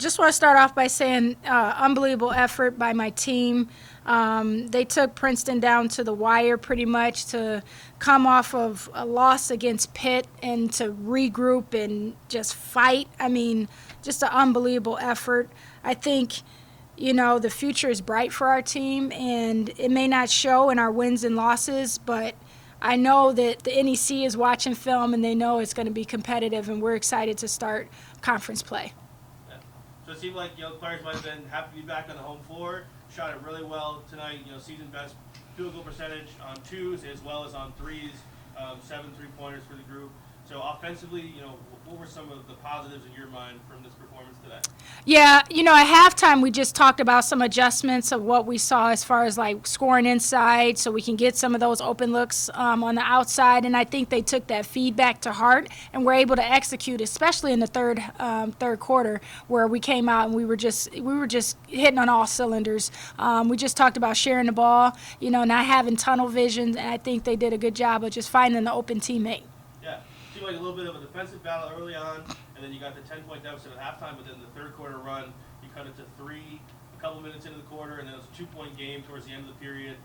just want to start off by saying unbelievable effort by my team. They took Princeton down to the wire pretty much to come off of a loss against Pitt and to regroup and just fight. I mean, just an unbelievable effort. I think, the future is bright for our team, and it may not show in our wins and losses, but I know that the NEC is watching film and they know it's going to be competitive, and we're excited to start conference play. Yeah. So it seemed like players might have been happy to be back on the home floor. Shot it really well tonight. Season best field goal percentage on twos as well as on threes. 7 3-pointers for the group. So offensively, what were some of the positives in your mind from this performance today? Yeah, at halftime we just talked about some adjustments of what we saw as far as like scoring inside so we can get some of those open looks on the outside, and I think they took that feedback to heart and were able to execute, especially in the third quarter where we came out and we were just hitting on all cylinders. We just talked about sharing the ball, not having tunnel vision, and I think they did a good job of just finding the open teammate. Yeah. Seemed like a little bit of a defensive battle early on, and then you got the 10-point deficit at halftime, but then the third quarter run, you cut it to 3 a couple minutes into the quarter, and then it was a 2-point game towards the end of the period.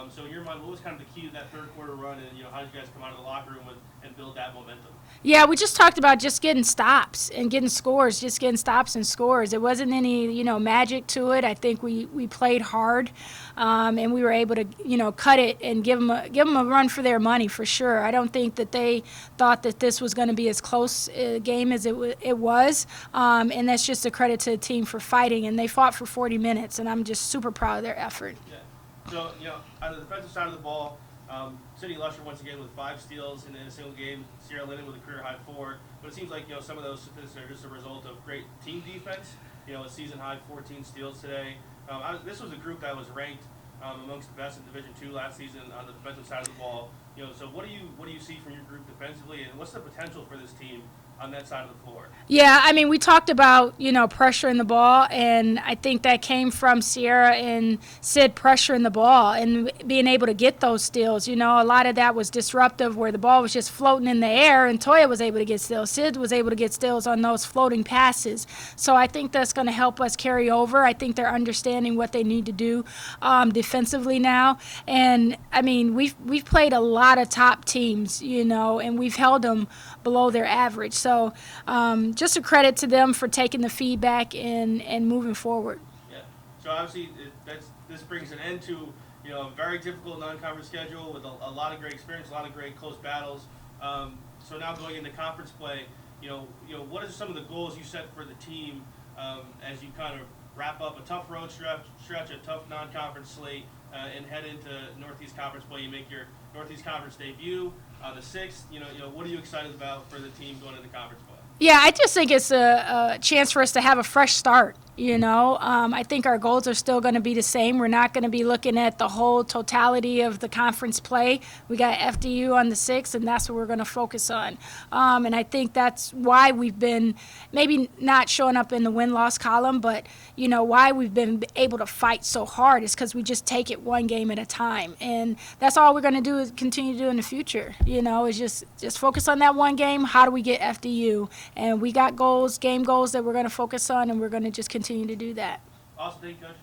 So in your mind, what was kind of the key to that third quarter run, and how did you guys come out of the locker room and build that momentum? Yeah, we just talked about just getting stops and getting scores, just getting stops and scores. It wasn't any, magic to it. I think we played hard, and we were able to, cut it and give them a run for their money for sure. I don't think that they thought that this was going to be as close a game as it was, and that's just a credit to the team for fighting. And they fought for 40 minutes, and I'm just super proud of their effort. Yeah. So, on the defensive side of the ball, Sydney Lusher once again with 5 steals in a single game. Sierra Linden with a career-high 4. But it seems like, some of those statistics are just a result of great team defense. A season-high 14 steals today. This was a group that was ranked amongst the best in Division II last season on the defensive side of the ball. So what do you see from your group defensively, and what's the potential for this team on that side of the floor? Yeah, I mean, we talked about, pressuring the ball, and I think that came from Sierra and Sid pressuring the ball and being able to get those steals. A lot of that was disruptive where the ball was just floating in the air, and Toya was able to get steals. Sid was able to get steals on those floating passes. So I think that's going to help us carry over. I think they're understanding what they need to do defensively now. And, I mean, we've played a lot of top teams, and we've held them below their average. So just a credit to them for taking the feedback and moving forward. Yeah. So obviously this brings an end to a very difficult non-conference schedule with a lot of great experience, a lot of great close battles. So now going into conference play, what are some of the goals you set for the team as you kind of wrap up a tough road stretch, a tough non-conference slate, and head into Northeast Conference play? You make your Northeast Conference debut on the 6th. What are you excited about for the team going into conference play? Yeah, I just think it's a chance for us to have a fresh start. I think our goals are still going to be the same. We're not going to be looking at the whole totality of the conference play. We got FDU on the 6th, and that's what we're going to focus on. And I think that's why we've been maybe not showing up in the win-loss column, but, why we've been able to fight so hard is because we just take it one game at a time. And that's all we're going to do is continue to do in the future, is just focus on that one game. How do we get FDU? And we got goals, game goals that we're going to focus on, and we're going to just continue to do that. Awesome. Thank you, Coach.